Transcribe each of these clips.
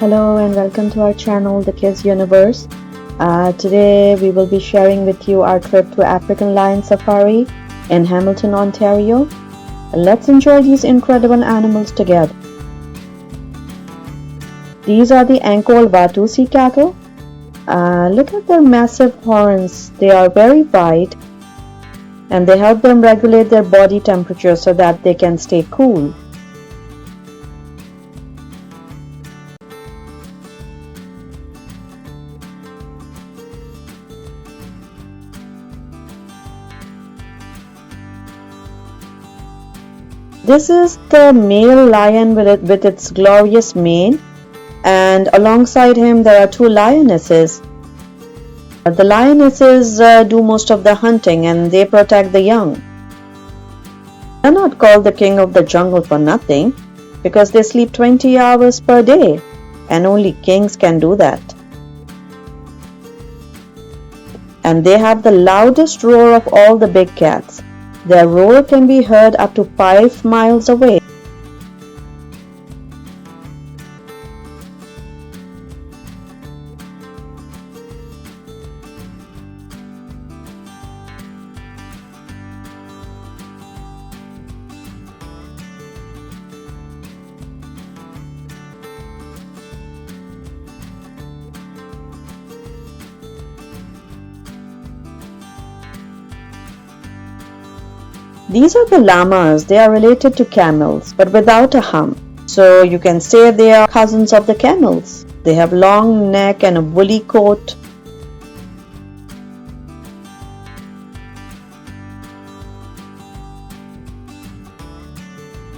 Hello and welcome to our channel, the KIZ Universe. Today we will be sharing with you our trip to African Lion Safari in Hamilton, Ontario. Let's enjoy these incredible animals together. These are the Ankole Watusi cattle. Look at their massive horns. They are very wide and they help them regulate their body temperature so that they can stay cool. This is the male lion with its glorious mane, and alongside him there are two lionesses. The lionesses do most of the hunting and they protect the young. They are not called the king of the jungle for nothing, because they sleep 20 hours per day, and only kings can do that. And they have the loudest roar of all the big cats. Their roar can be heard up to 5 miles away. These are the llamas. They are related to camels, but without a hump. So you can say they are cousins of the camels. They have long neck and a woolly coat.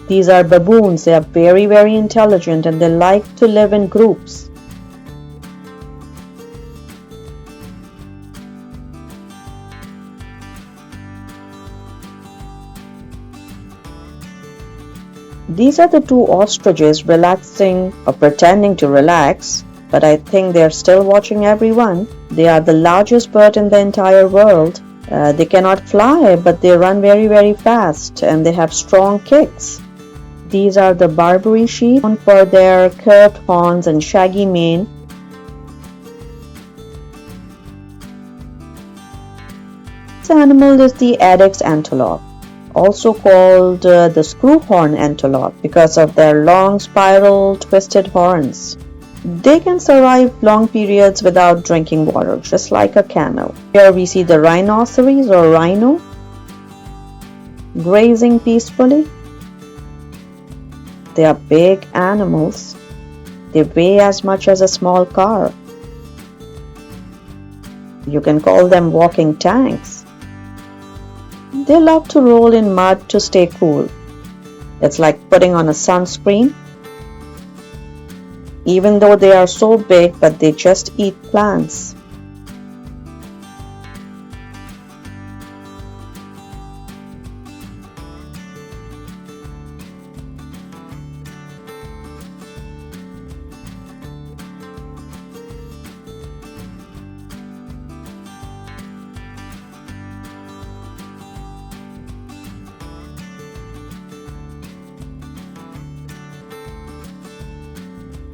These are baboons. They are very intelligent and they like to live in groups. These are the two ostriches relaxing or pretending to relax, but I think they are still watching everyone. They are the largest bird in the entire world. They cannot fly, but they run very fast and they have strong kicks. These are the Barbary sheep, known for their curved horns and shaggy mane. This animal is the Adex antelope, also called the screwhorn antelope because of their long spiral twisted horns. They can survive long periods without drinking water, just like a camel. Here we see the rhinoceros or rhino grazing peacefully. They are big animals. They weigh as much as a small car. You can call them walking tanks. They love to roll in mud to stay cool. It's like putting on a sunscreen. Even though they are so big, but they just eat plants.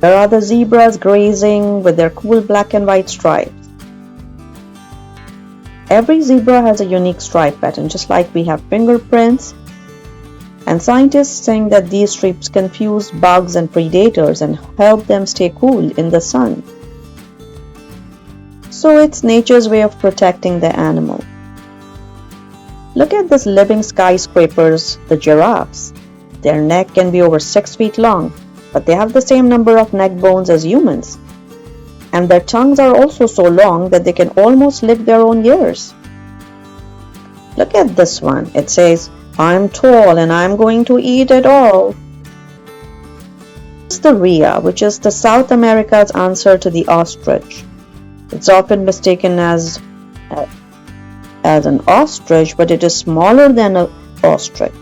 There are the zebras grazing with their cool black and white stripes. Every zebra has a unique stripe pattern, just like we have fingerprints. And scientists think that these stripes confuse bugs and predators and help them stay cool in the sun. So it's nature's way of protecting the animal. Look at these living skyscrapers, the giraffes. Their neck can be over 6 feet long, but they have the same number of neck bones as humans. And their tongues are also so long that they can almost lick their own ears. Look at this one. It says, "I'm tall and I'm going to eat it all." This is the rhea, which is the South America's answer to the ostrich. It's often mistaken as an ostrich, but it is smaller than an ostrich.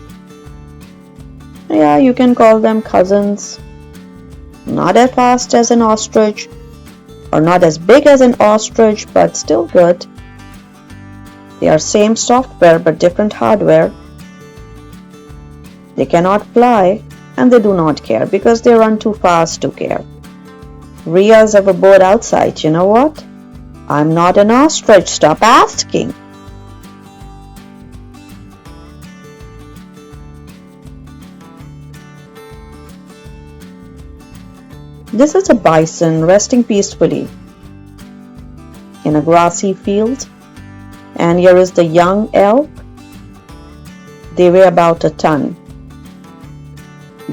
Yeah, you can call them cousins. Not as fast as an ostrich, or not as big as an ostrich, but still good. They are same software but different hardware. They cannot fly and they do not care because they run too fast to care. Rheas ever bored outside? You know what? I'm not an ostrich, stop asking. This is a bison resting peacefully in a grassy field. And here is the young elk. They weigh about a ton.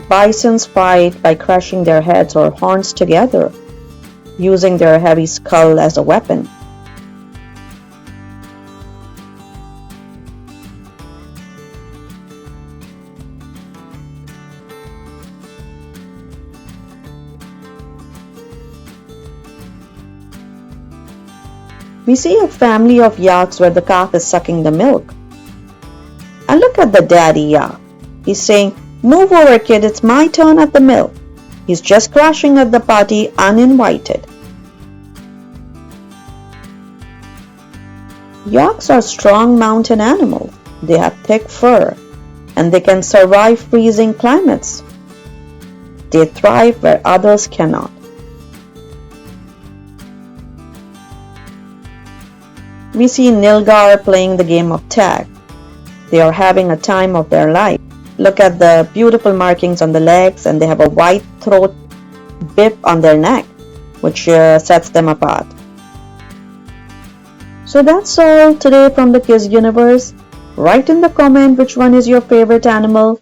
Bisons fight by crushing their heads or horns together, using their heavy skull as a weapon. We see a family of yaks where the calf is sucking the milk. And look at the daddy yak. He's saying, "Move over, kid, it's my turn at the milk." He's just crashing at the party uninvited. Yaks are strong mountain animals. They have thick fur and they can survive freezing climates. They thrive where others cannot. We see Nilgai playing the game of tag. They are having a time of their life. Look at the beautiful markings on the legs, and they have a white throat bib on their neck, which sets them apart. So that's all today from the KIZ universe. Write in the comment which one is your favorite animal